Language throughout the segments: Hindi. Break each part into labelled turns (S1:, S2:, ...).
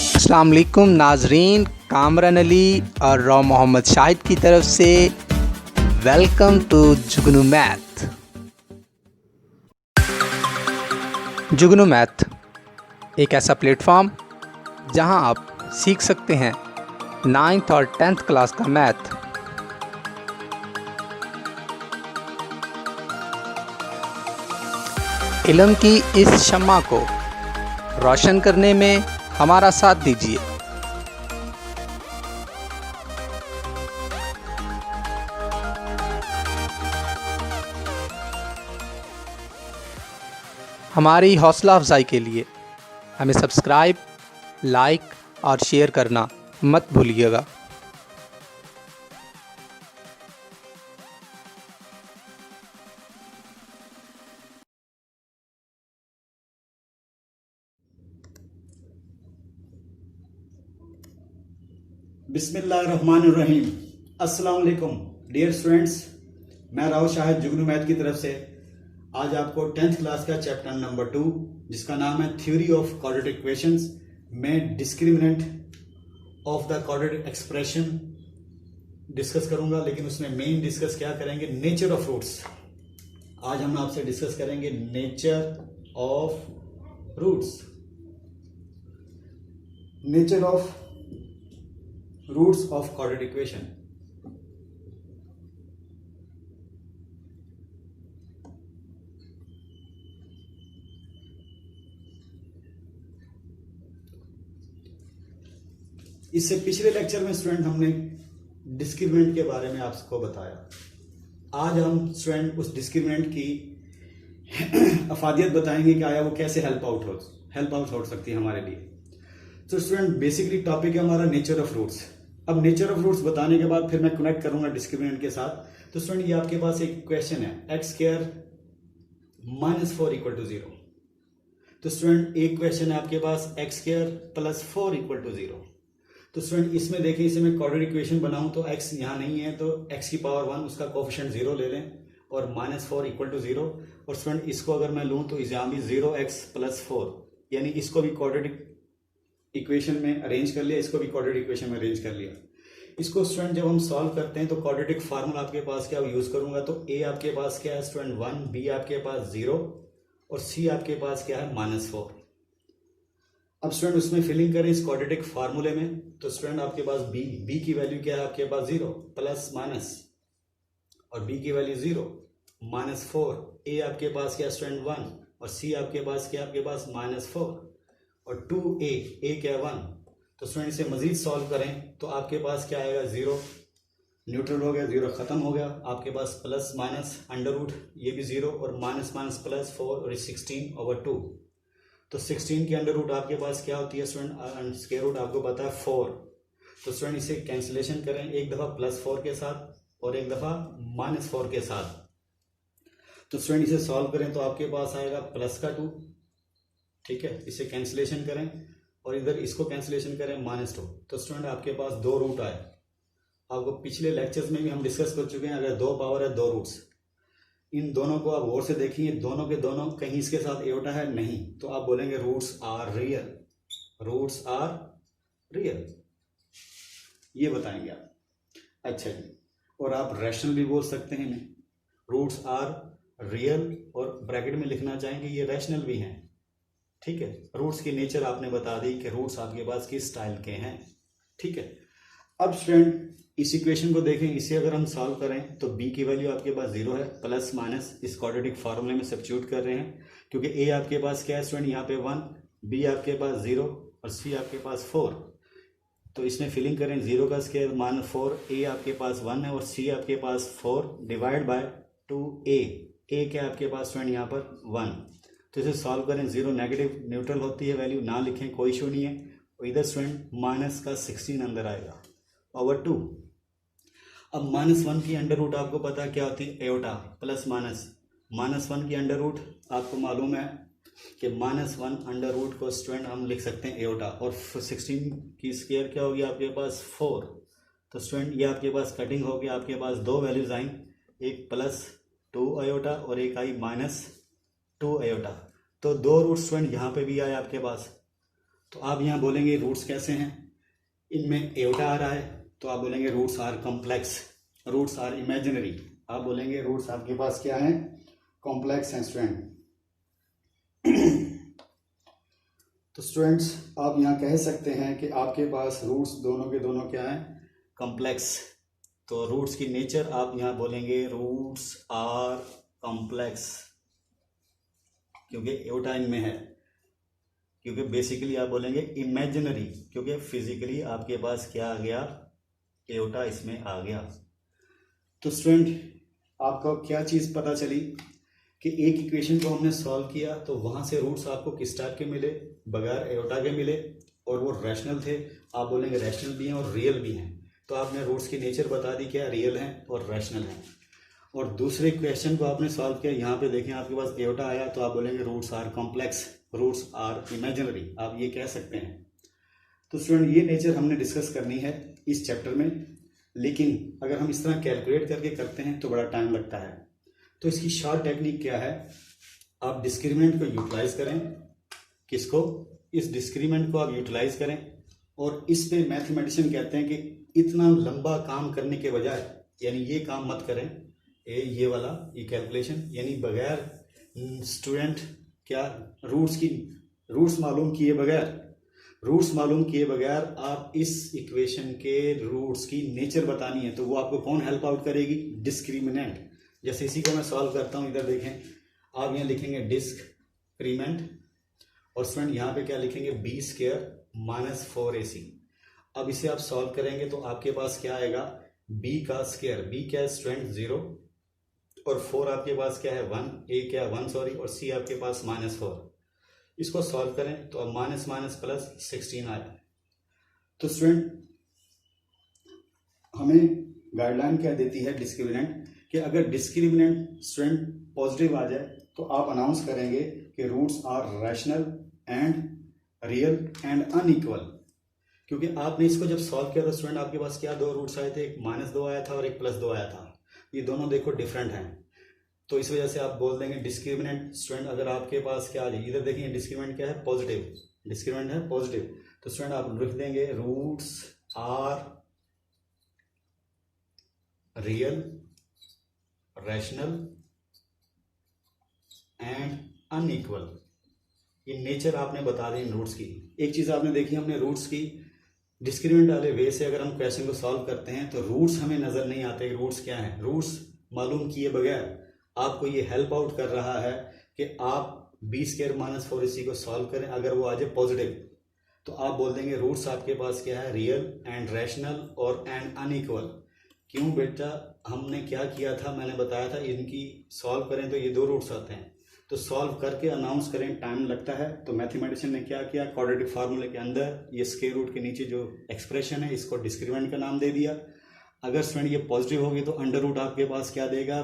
S1: अस्सलाम वालेकुम नाजरीन, कामरान अली और रॉ मोहम्मद शाहिद की तरफ से welcome to Jugnu math. Jugnu math एक ऐसा प्लेटफॉर्म जहां आप सीख सकते हैं 9th और 10th क्लास का मैथ। इल्म की इस शम्मा को रोशन करने में हमारा साथ दीजिए। हमारी हौसला अफजाई के लिए हमें सब्सक्राइब, लाइक और शेयर करना मत भूलिएगा।
S2: बिस्मिल्लाहिर्रहमानिर्रहीम। अस्सलाम वालेकुम डियर स्टूडेंट्स, मैं राव शाहिद जुगनू मैथ की तरफ से आज आपको 10th क्लास का चैप्टर नंबर 2 जिसका नाम है थ्योरी ऑफ क्वाड्रेटिक इक्वेशंस में discriminant of the quadratic expression discuss करूंगा। लेकिन उसमें मेन डिस्कस क्या करेंगे, नेचर ऑफ रूट्स। आज हम आपसे डिस्कस करेंगे nature of roots, nature of roots of quadratic equation. इससे पिछले लेक्चर में स्टूडेंट हमने डिस्क्रिमिनेंट के बारे में आपको बताया। आज हम स्टूडेंट उस डिस्क्रिमिनेंट की अफादियत बताएंगे कि आया वो कैसे हेल्प आउट हो सकती है हमारे लिए। तो स्टूडेंट बेसिकली टॉपिक है हमारा नेचर ऑफ रूट्स। अब नेचर ऑफ रूट्स बताने के बाद फिर मैं कनेक्ट करूंगा डिस्क्रिमिनेंट के साथ। तो स्टूडेंट ये आपके पास एक क्वेश्चन है, एक्स स्क्वायर -4 = 0। तो स्टूडेंट एक क्वेश्चन है आपके पास एक्स स्क्वायर +4 = 0। तो स्टूडेंट इसमें देखें, इसे मैं क्वाड्रेटिक इक्वेशन बनाऊं तो x यहाँ नहीं है तो x की पावर 1 उसका कोफिशिएंट 0 ले लें और -4 = 0। और स्टूडेंट इसको अगर मैं लूं तो यहाँ भी 0x + 4, यानी इसको भी क्वाड्रेटिक इक्वेशन में अरेंज कर लिया, इसको भी क्वाड्रेटिक इक्वेशन में अरेंज कर लिया। इसको स्टूडेंट जब हम सॉल्व करते हैं तो क्वाड्रेटिक फार्मूला आपके पास क्या यूज करूंगा, तो a आपके पास क्या है स्टूडेंट 1, b आपके पास 0 और c आपके पास क्या है -4। अब स्टूडेंट उसमें फिलिंग करें इस क्वाड्रेटिक फार्मूले में। तो स्टूडेंट आपके पास b की वैल्यू क्या है आपके पास 0 प्लस माइनस और b की वैल्यू 0 -4। a आपके पास क्या स्टूडेंट 1 और c आपके पास क्या, आपके पास -4 और 2a क्या 1। तो स्टूडेंट इसे मजीद सॉल्व करें तो आपके पास क्या आएगा, 0 न्यूट्रल हो गया, 0 खत्म हो गया, आपके पास प्लस माइनस अंडर रूट ये भी 0 और माइनस माइनस +4 और 16/2। तो 16 की अंडर रूट आपके पास क्या होती है स्टूडेंट, स्क्वायर रूट आपको पता है 4। तो स्टूडेंट इसे कैंसिलेशन करें, एक दफा +4 के साथ और एक दफा -4 के साथ। तो स्टूडेंट इसे सॉल्व करें तो आपके पास आएगा +2, ठीक है। इसे कैंसिलेशन करें और इधर इसको कैंसिलेशन करें -2। तो स्टूडेंट आपके पास 2 रूट आए। आपको पिछले लेक्चर्स में भी हम डिस्कस कर चुके हैं, अगर 2 पावर है 2 रूट्स, इन दोनों को आप गौर से देखिए, दोनों के दोनों कहीं इसके साथ एयोटा है नहीं, तो आप बोलेंगे roots are real, roots are real, ये बताएंगे आप। अच्छा जी, और आप रैशनल भी बोल सकते हैं इन्हें, रूट्स आर रियल और ब्रैकेट में लिखना चाहेंगे ये रैशनल भी हैं, ठीक है। रूट्स की नेचर आपने बता दी कि रूट्स आपके पास किस स्टाइल के हैं, ठीक है। अब स्टूडेंट इस इक्वेशन को देखें, इसे अगर हम सॉल्व करें तो b की वैल्यू आपके पास 0 है, प्लस माइनस इस क्वाड्रेटिक फार्मूले में सब्स्टिट्यूट कर रहे हैं क्योंकि a आपके पास क्या है स्टूडेंट यहाँ पे 1, b आपके पास 0 और c आपके पास 4। तो इसमें फिलिंग करें, 0 का स्क्वायर -4, a आपके पास 1 है और c आपके पास 4 डिवाइड बाय 2a, a क्या आपके पास स्टूडेंट यहाँ पर 1। तो इसे सॉल्व करें, 0 नेगेटिव न्यूट्रल होती है वैल्यू, ना लिखें कोई इशू नहीं है। और इधर स्टूडेंट माइनस का 16 अंदर आएगा ओवर 2। अब -1 की अंडर रूट आपको पता है क्या होती है, एयोटा, प्लस माइनस -1 की अंडर रूट आपको मालूम है कि -1 अंडर रूट को स्टूडेंट हम लिख सकते हैं एयोटा, और 16 की स्क्वायर क्या होगी आपके पास 4। तो स्टूडेंट ये आपके पास कटिंग होगी, आपके पास 2 वैल्यूज आई, एक +2 आयोटा और एक आई 2 एयोटा। तो 2 रूट स्टूडेंट यहाँ पे भी आए आपके पास, तो आप यहाँ बोलेंगे रूट्स कैसे हैं, इनमें एयोटा आ रहा है तो आप बोलेंगे roots are complex, roots are imaginary. आप बोलेंगे रूट्स आपके पास क्या है, कॉम्प्लेक्स हैं स्टूडेंट। तो स्टूडेंट्स आप यहाँ कह सकते हैं कि आपके पास रूट्स दोनों के दोनों क्या हैं, कॉम्प्लेक्स। तो रूट्स की नेचर आप यहाँ बोलेंगे रूट्स आर कॉम्प्लेक्स, क्योंकि एयोटा इनमें है, क्योंकि बेसिकली आप बोलेंगे इमेजिनरी, क्योंकि फिजिकली आपके पास क्या आ गया, एयोटा इसमें आ गया। तो स्टूडेंट आपको क्या चीज़ पता चली कि एक इक्वेशन को हमने सॉल्व किया तो वहाँ से रूट्स आपको किस टाइप के मिले, बगैर एयोटा के मिले, और वो रैशनल थे। आप बोलेंगे रैशनल भी हैं और रियल भी हैं। तो आपने रूट्स की नेचर बता दी, क्या रियल हैं और रैशनल हैं। और दूसरे क्वेश्चन को आपने सॉल्व किया, यहाँ पे देखें आपके पास एयोटा आया, तो आप बोलेंगे roots are complex, roots are imaginary, आप ये कह सकते हैं। तो स्टूडेंट ये नेचर हमने डिस्कस करनी है इस चैप्टर में, लेकिन अगर हम इस तरह कैलकुलेट करके करते हैं तो बड़ा टाइम लगता है। तो इसकी शॉर्ट टेक्निक क्या है, आप डिस्क्रिमिनेंट को यूटिलाइज करें, किसको, इस डिस्क्रिमिनेंट को आप यूटिलाइज करें, और इस पे मैथमेटिशियन कहते हैं कि इतना लंबा काम करने के बजाय, यानी ये काम मत करें, ये वाला ये कैलकुलेशन, यानी बगैर स्टूडेंट क्या रूट्स मालूम किए बगैर आप इस इक्वेशन के रूट्स की नेचर बतानी है, तो वो आपको कौन हेल्प आउट करेगी, डिस्क्रिमिनेंट। जैसे इसी को मैं सॉल्व करता हूँ, इधर देखें, आप यहाँ लिखेंगे डिस्क्रिमिनेंट, और स्टूडेंट यहाँ पे क्या लिखेंगे, बी स्क्वायर माइनस 4ac। अब इसे आप सॉल्व करेंगे तो आपके पास क्या आएगा, b का स्क्वायर, b क्या है स्टूडेंट 0, और 4 आपके पास क्या है 1, a क्या 1 सॉरी, और c आपके पास -4। इसको सॉल्व करें तो अब माइनस माइनस प्लस 16 आया। तो स्टूडेंट हमें गाइडलाइन क्या देती है डिस्क्रिमिनेंट, कि अगर डिस्क्रिमिनेंट स्टूडेंट पॉजिटिव आ जाए तो आप अनाउंस करेंगे कि roots are rational and real and unequal. क्योंकि आपने इसको जब सॉल्व किया तो स्टूडेंट आपके पास क्या 2 रूट्स आए थे, एक -2 आया था और एक +2 आया था, ये दोनों देखो डिफरेंट हैं। तो इस वजह से आप बोल देंगे डिस्क्रिमिनेंट स्टूडेंट, अगर आपके पास क्या आ जाए, इधर देखिए डिस्क्रिमिनेंट क्या है, पॉजिटिव, डिस्क्रिमिनेंट है पॉजिटिव, तो स्टूडेंट आप लिख देंगे roots are real, rational and unequal. ये नेचर आपने बता दी रूट्स की। एक चीज आपने देखी, हमने रूट्स की डिस्क्रिमिनेंट वाले वे से अगर हम क्वेश्चन को सॉल्व करते हैं तो रूट्स हमें नजर नहीं आते कि रूट्स क्या हैं। रूट्स मालूम किए बगैर आपको ये हेल्प आउट कर रहा है कि आप b स्क्वायर माइनस 4ac को सॉल्व करें। अगर वो आ जाए पॉजिटिव तो आप बोल देंगे रूट्स आपके पास क्या है, रियल एंड रैशनल और एंड अनइक्वल। क्यों बेटा, हमने क्या किया था, मैंने बताया था इनकी सॉल्व करें तो ये 2 रूट्स आते हैं, तो सॉल्व करके अनाउंस करें टाइम लगता है। तो मैथमेटिशियन ने क्या किया, क्वाड्रेटिक फार्मूले के अंदर ये स्क्वायर रूट के नीचे जो एक्सप्रेशन है इसको डिस्क्रिमिनेंट का नाम दे दिया। अगर स्टूडेंट ये पॉजिटिव होगी तो अंडर रूट आपके पास क्या देगा,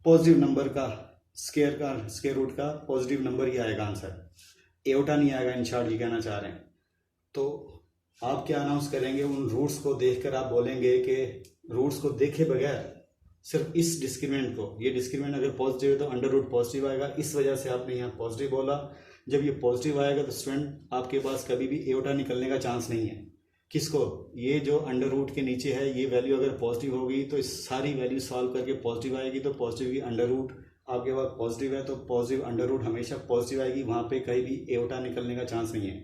S2: पॉजिटिव नंबर का स्क्वायर रूट का पॉजिटिव नंबर ही आएगा आंसर, एयोटा नहीं आएगा, इन शॉर्ट ये कहना चाह रहे हैं। तो आप क्या अनाउंस करेंगे, उन रूट्स को देखकर आप बोलेंगे कि रूट्स को देखे बगैर सिर्फ इस डिस्क्रिमिनेंट को, ये डिस्क्रिमिनेंट अगर पॉजिटिव है तो अंडर रूट पॉजिटिव आएगा, इस वजह से आपने यहाँ पॉजिटिव बोला। जब ये पॉजिटिव आएगा तो स्टूडेंट आपके पास कभी भी एयोटा निकलने का चांस नहीं है। किसको, ये जो अंडर रूट के नीचे है ये वैल्यू अगर पॉजिटिव होगी तो इस सारी वैल्यू सॉल्व करके पॉजिटिव आएगी, तो पॉजिटिव की अंडर रूट आपके पास पॉजिटिव है तो पॉजिटिव अंडर रूट हमेशा पॉजिटिव आएगी, वहाँ पे कहीं भी एयोटा निकलने का चांस नहीं है।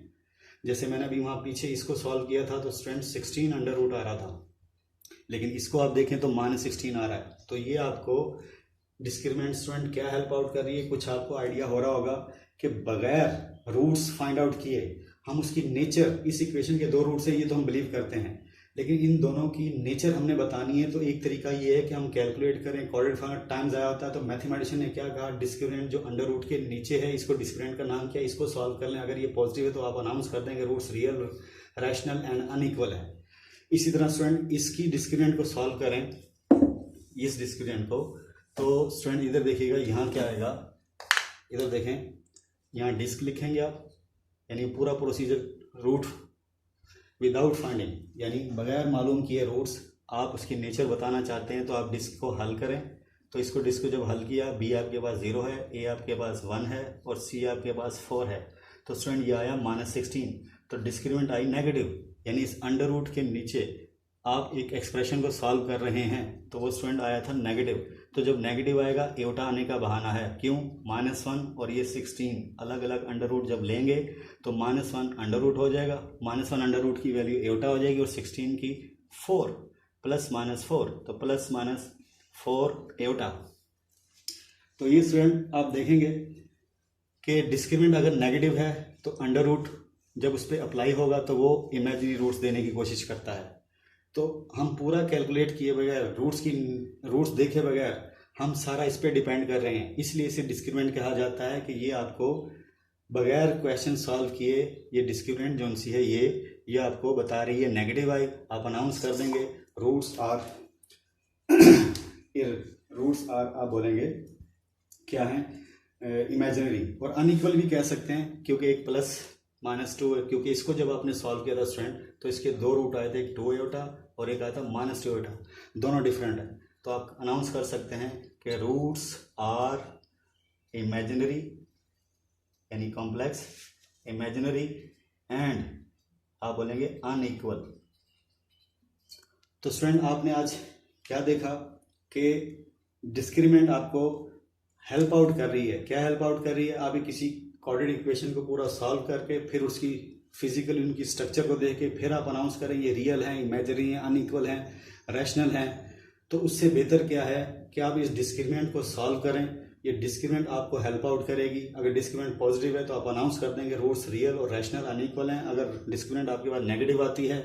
S2: जैसे मैंने अभी वहाँ पीछे इसको सॉल्व किया था तो स्टूडेंट 16 अंडर रूट आ रहा था, लेकिन इसको आप देखें तो -16 आ रहा है। तो ये आपको डिस्क्रिमिनेंट स्टूडेंट क्या हेल्प आउट कर रही है, कुछ आपको आइडिया हो रहा होगा कि बगैर रूट्स फाइंड आउट किए हम उसकी नेचर, इस इक्वेशन के 2 रूट्स है ये तो हम बिलीव करते हैं, लेकिन इन दोनों की नेचर हमने बतानी है। तो एक तरीका ये है कि हम कैलकुलेट करें, क्वाड्रेटिक फार्मूला टाइम ज़्यादा होता है, तो मैथमेटिशियन ने क्या कहा, डिस्क्रिमिनेंट जो अंडर रूट के नीचे है इसको डिस्क्रिमिनेंट का नाम क्या, इसको सॉल्व कर लें। अगर ये पॉजिटिव है तो आप अनाउंस कर देंगे roots real, rational and unequal है। इसी तरह स्टूडेंट इसकी डिस्क्रिमिनेंट को सॉल्व करें, इस डिस्क्रिमिनेंट को, तो स्टूडेंट इधर देखिएगा यहाँ क्या आएगा, इधर देखें यहाँ डिस्क लिखेंगे आप, यानी पूरा प्रोसीजर रूट विदाउट फाइंडिंग, यानी बगैर मालूम किए रूट्स, आप उसकी नेचर बताना चाहते हैं तो आप डिस्क को हल करें, तो इसको डिस्क को जब हल किया, बी आपके पास 0 है, ए आपके पास 1 है और सी आपके पास 4 है। तो स्टूडेंट ये आया -16, तो डिस्क्रीमेंट आई नेगेटिव, यानी इस अंडर रूट के नीचे आप एक एक्सप्रेशन को सॉल्व कर रहे हैं तो वो स्टूडेंट आया था नेगेटिव। तो जब नेगेटिव आएगा एवटा आने का बहाना है, क्यों? -1 और ये 16 अलग अलग अंडर रूट जब लेंगे तो -1 अंडर रूट हो जाएगा, -1 अंडर रूट की वैल्यू एवटा हो जाएगी और 16 की 4 +-4, तो +-4 एवटा। तो ये स्टूडेंट आप देखेंगे कि डिस्क्रीमेंट अगर नेगेटिव है तो अंडर रूट जब उस पर अप्लाई होगा तो वो इमेजिनरी रूट्स देने की कोशिश करता है। तो हम पूरा कैलकुलेट किए बगैर, रूट्स देखे बगैर हम सारा इस पर डिपेंड कर रहे हैं, इसलिए इसे डिस्क्रीमेंट कहा जाता है कि ये आपको बगैर क्वेश्चन सॉल्व किए ये डिस्क्रीमेंट जो सी है ये आपको बता रही है नेगेटिव आई। आप अनाउंस कर देंगे रूट्स आर आप बोलेंगे क्या है, इमेजिनरी, और अनइक्वल भी कह सकते हैं क्योंकि एक +-2 है, क्योंकि इसको जब आपने सॉल्व किया था स्टूडेंट तो इसके 2 रूट आए थे, एक 2 एवटा और एक आया था -2 एवटा, दोनों डिफरेंट है। तो आप अनाउंस कर सकते हैं कि रूट्स आर इमेजिनरी यानी कॉम्प्लेक्स, इमेजिनरी एंड आप बोलेंगे अनइक्वल। तो स्टूडेंट आपने आज क्या देखा कि डिस्क्रीमेंट आपको हेल्प आउट कर रही है। क्या हेल्प आउट कर रही है? आप किसी कोऑर्डिनेट इक्वेशन को पूरा सॉल्व करके फिर उसकी फिजिकली उनकी स्ट्रक्चर को देख के फिर आप अनाउंस करें ये रियल है, इमेजिनरी है, अनइक्वल है, रैशनल है। तो उससे बेहतर क्या है कि आप इस डिस्क्रीमेंट को सॉल्व करें। ये डिस्क्रीमेंट आपको हेल्प आउट करेगी। अगर डिस्क्रीमेंट पॉजिटिव है तो आप अनाउंस कर देंगे रूट्स रियल और रैशनल अनइक्वल हैं। अगर डिस्क्रीमेंट आपके पास नेगेटिव आती है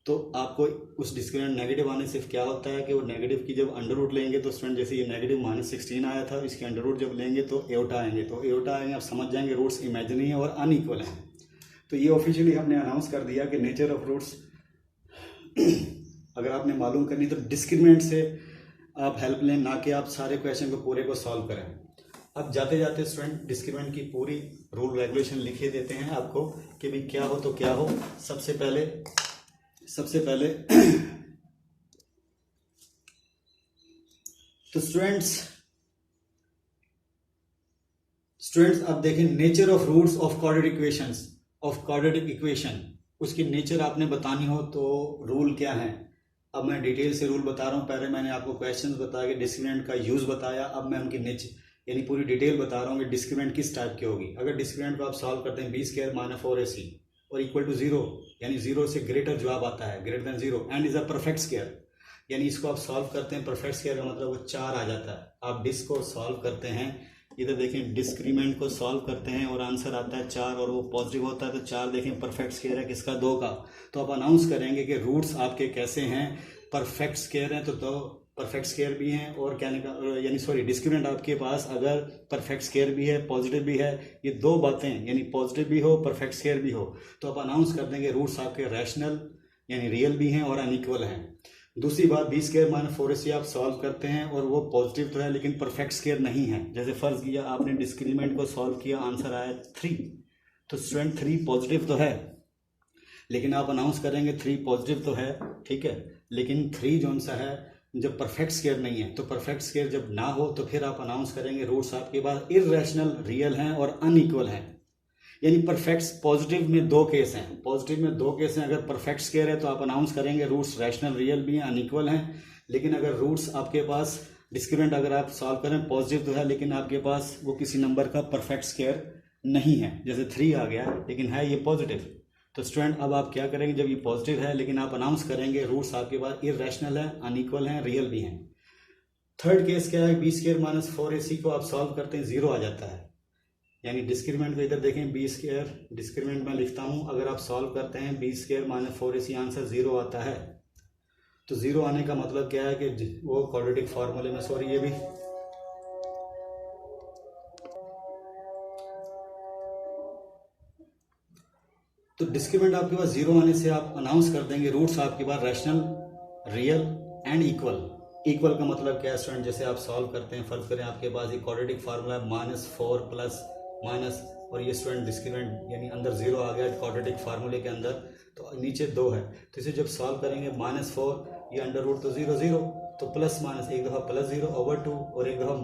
S2: तो आपको उस डिस्क्रीमेंट नेगेटिव आने से क्या होता है कि वो नेगेटिव की जब अंडर रूट लेंगे तो स्टूडेंट जैसे ये नेगेटिव -16 आया था, इसके अंडर रूट जब लेंगे तो एवटा आएंगे, तो एवटा आएंगे आप समझ जाएंगे रूट्स इमेजिनरी है और अनइक्वल हैं। तो ये ऑफिशियली हमने अनाउंस कर दिया कि नेचर ऑफ रूट्स अगर आपने मालूम करनी तो डिस्क्रीमेंट से आप हेल्प लें, ना कि आप सारे क्वेश्चन को पूरे को सॉल्व करें। अब जाते जाते स्टूडेंट डिस्क्रीमेंट की पूरी रूल रेगुलेशन लिखे देते हैं आपको कि भाई क्या हो तो क्या हो। सबसे पहले तो स्टूडेंट्स अब देखें nature of roots of quadratic equation, उसकी नेचर आपने बतानी हो तो रूल क्या है। अब मैं डिटेल से रूल बता रहा हूं। पहले मैंने आपको क्वेश्चंस बता के डिस्क्रीमेंट का यूज बताया, अब मैं उनकी नेचर यानी पूरी डिटेल बता रहा हूं कि डिस्क्रीमेंट किस टाइप की होगी। अगर डिस्क्रीमेंट को आप सॉल्व करते हैं b² - 4ac और इक्वल टू 0 यानी 0 से ग्रेटर जवाब आता है, greater than 0 and is a perfect square, यानी इसको आप सॉल्व करते हैं परफेक्ट स्क्वायर का मतलब वो 4 आ जाता है। आप डिस्क को सॉल्व करते हैं, इधर देखें डिस्क्रीमेंट को सॉल्व करते हैं और आंसर आता है 4 और वो पॉजिटिव होता है तो 4 देखें परफेक्ट स्क्वायर है किसका, 2 का। तो आप अनाउंस करेंगे कि रूट्स आपके कैसे हैं, परफेक्ट स्क्वायर हैं तो 2 परफेक्ट स्क्वायर भी हैं और डिस्क्रीमेंट आपके पास अगर परफेक्ट स्क्वायर भी है पॉजिटिव भी है, ये 2 बातें यानी पॉजिटिव भी हो परफेक्ट स्क्वायर भी हो तो आप अनाउंस कर देंगे रूट्स आपके रैशनल यानी रियल भी हैं और अनइक्वल हैं। दूसरी बात b² - 4ac आप सॉल्व करते हैं और वो पॉजिटिव तो है लेकिन परफेक्ट स्क्वायर नहीं है। जैसे फर्ज किया आपने डिस्क्रीमेंट को सॉल्व किया, आंसर आया 3, तो स्टूडेंट 3 पॉजिटिव तो है लेकिन आप अनाउंस करेंगे 3 पॉजिटिव तो है, ठीक है, लेकिन 3 जो सा है जब परफेक्ट स्क्वायर नहीं है तो परफेक्ट स्क्वायर जब ना हो तो फिर आप अनाउंस करेंगे रूट्स आपके पास इररेशनल रियल हैं और अनइक्वल हैं। यानी परफेक्ट पॉजिटिव में 2 केस हैं, अगर परफेक्ट स्क्वायर है तो आप अनाउंस करेंगे रूट्स रैशनल रियल भी हैं अनइक्वल हैं। लेकिन अगर रूट्स आपके पास डिस्क्रीमेंट अगर आप सॉल्व करें पॉजिटिव तो है लेकिन आपके पास वो किसी नंबर का परफेक्ट स्क्वायर नहीं है, जैसे 3 आ गया लेकिन है ये पॉजिटिव, तो स्टूडेंट अब आप क्या करेंगे जब ये पॉजिटिव है लेकिन आप अनाउंस करेंगे रूट्स आपके पास इररेशनल है अनइक्वल हैं रियल भी हैं। थर्ड केस क्या है, b² - 4ac को आप सॉल्व करते हैं 0 आ जाता है, यानी डिस्क्रीमेंट को इधर देखें b² डिस्क्रीमेंट में लिखता हूं, अगर आप सॉल्व करते हैं b² - 4ac आंसर 0 आता है। तो 0 आने का मतलब क्या है कि वो क्वाड्रेटिक फार्मूले में ये भी तो डिस्क्रीमेंट आपके पास 0 आने से आप अनाउंस कर देंगे रूट्स आपके पास रैशनल रियल एंड इक्वल का मतलब क्या है स्टूडेंट, जैसे आप सॉल्व करते हैं फर्ज करें आपके पास एक क्वाड्रेटिक फार्मूला है -4 प्लस माइनस और ये स्टूडेंट डिस्क्रीमेंट यानी अंदर 0 आ गया क्वाड्रेटिक फार्मूले के अंदर तो नीचे 2 है, तो इसे जब सॉल्व करेंगे -4 ये अंडर रूट तो 0 0 तो प्लस माइनस एक दफ़ा +0/2 और एक दफ़ा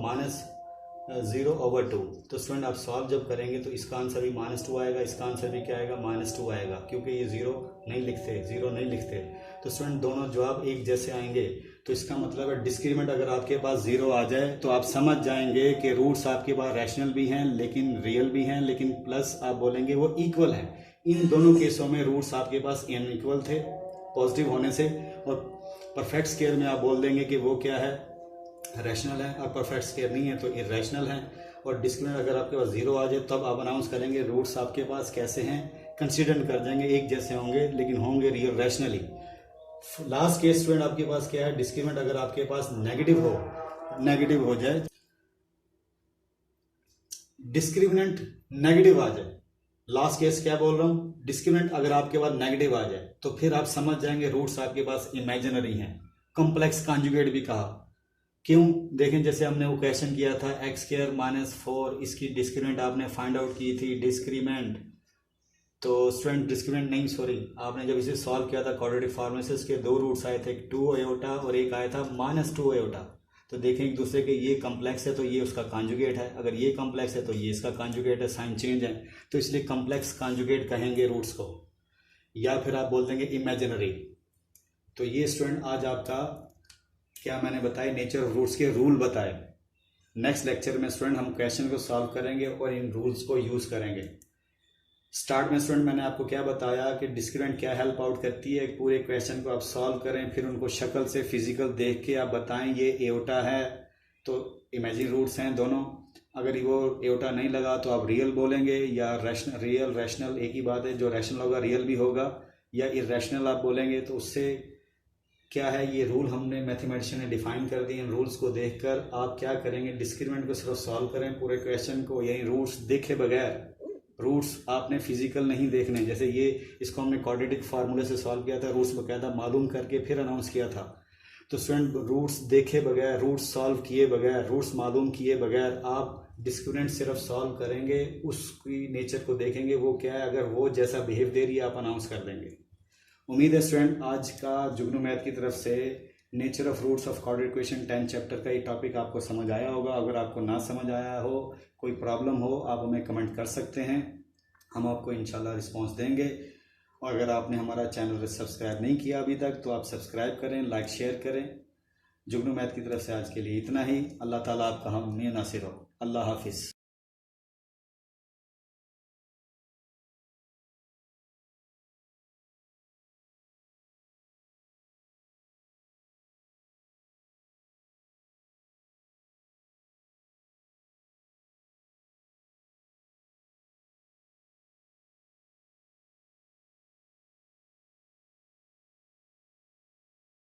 S2: -0/2। तो स्टूडेंट आप सॉल्व जब करेंगे तो इसका आंसर भी -2 आएगा, इसका आंसर भी क्या आएगा, -2 आएगा, क्योंकि ये ज़ीरो नहीं लिखते। तो स्टूडेंट दोनों जवाब एक जैसे आएंगे। तो इसका मतलब है डिस्क्रिमिनेंट अगर आपके पास 0 आ जाए तो आप समझ जाएंगे कि रूट्स आपके पास रैशनल भी हैं लेकिन रियल भी हैं, लेकिन प्लस आप बोलेंगे वो इक्वल हैं। इन दोनों केसों में रूट्स आपके पास इक्वल थे पॉजिटिव होने से, और परफेक्ट स्केयर में आप बोल देंगे कि वो क्या है, रैशनल है, और परफेक्ट स्केयर नहीं है तो इररेशनल है। और डिस्क्रिमिनेंट अगर आपके पास 0 आ जाए तब आप अनाउंस करेंगे रूट्स आपके पास कैसे हैं, कंसिडर कर देंगे एक जैसे होंगे लेकिन होंगे real rationally. Last case student आपके पास क्या है, डिस्क्रिमिनेंट अगर आपके पास नेगेटिव हो जाए, डिस्क्रिमिनेंट नेगेटिव आ जाए, लास्ट केस क्या बोल रहा हूं, डिस्क्रिमिनेंट अगर आपके पास नेगेटिव आ जाए तो फिर आप समझ जाएंगे रूट्स आपके पास इमेजिनरी हैं, कॉम्प्लेक्स कॉन्जुगेट भी कहा। क्यों, देखें जैसे हमने वो क्वेश्चन किया था x² - 4, इसकी डिस्क्रिमिनेंट आपने फाइंड आउट की थी, डिस्क्रिमिनेंट तो स्टूडेंट डिस्क्रिमिनेंट नहीं, सॉरी, आपने जब इसे सॉल्व किया था क्वाड्रेटिक फॉर्मूले से, इसके 2 रूट्स आए थे, 2 आयोटा और एक आया था -2 आयोटा। तो देखें एक दूसरे के, ये कॉम्प्लेक्स है तो ये उसका कॉन्जुगेट है, अगर ये कॉम्प्लेक्स है तो ये इसका कॉन्जुगेट है, साइन चेंज है, तो इसलिए कॉम्प्लेक्स कॉन्जुगेट कहेंगे रूट्स को, या फिर आप बोल देंगे इमेजिनरी। तो ये स्टूडेंट आज आपका क्या मैंने बताया, नेचर ऑफ रूट्स के रूल बताए। नेक्स्ट लेक्चर में स्टूडेंट हम क्वेश्चन को सॉल्व करेंगे और इन रूल्स को यूज़ करेंगे। स्टार्ट में स्टूडेंट मैंने आपको क्या बताया कि डिस्क्रिमिनेंट क्या हेल्प आउट करती है, पूरे क्वेश्चन को आप सॉल्व करें, फिर उनको शक्ल से फिजिकल देख के आप बताएं ये एओटा है तो इमेजिन रूट्स हैं दोनों, अगर वो एओटा नहीं लगा तो आप रियल बोलेंगे या रैशनल, रियल रैशनल एक ही बात है, जो रैशनल होगा रियल भी होगा, या इररेशनल आप बोलेंगे। तो उससे क्या है, ये रूल हमने मैथमेटिशियन ने डिफाइन कर दिए। इन रूल्स को देखकर आप क्या करेंगे, डिस्क्रिमिनेंट को सिर्फ सॉल्व करें पूरे क्वेश्चन को, यही रूट्स देखे बगैर, रूट्स आपने फिजिकल नहीं देखने, जैसे ये इसको हमने क्वाड्रेटिक फार्मूले से सॉल्व किया था, रूट्स बकायदा मालूम करके फिर अनाउंस किया था। तो स्टूडेंट रूट्स देखे बगैर, रूट्स सॉल्व किए बगैर, रूट्स मालूम किए बगैर आप डिस्क्रिमिनेंट सिर्फ सॉल्व करेंगे, उसकी नेचर को देखेंगे वो क्या है, अगर वो जैसा बिहेव दे रही है आप अनाउंस कर देंगे। उम्मीद है स्टूडेंट आज का जुगनू मैथ की तरफ से nature of roots of quadratic equation 10 chapter का ये टॉपिक आपको समझ आया होगा। अगर आपको ना समझ आया हो, कोई प्रॉब्लम हो, आप हमें कमेंट कर सकते हैं, हम आपको इंशाल्लाह रिस्पांस देंगे। और अगर आपने हमारा चैनल सब्सक्राइब नहीं किया अभी तक तो आप सब्सक्राइब करें, लाइक शेयर करें। जुगनू मैथ की तरफ से आज के लिए इतना ही। अल्लाह ताला आपका हम नासिर हो। अल्लाह हाफिज़।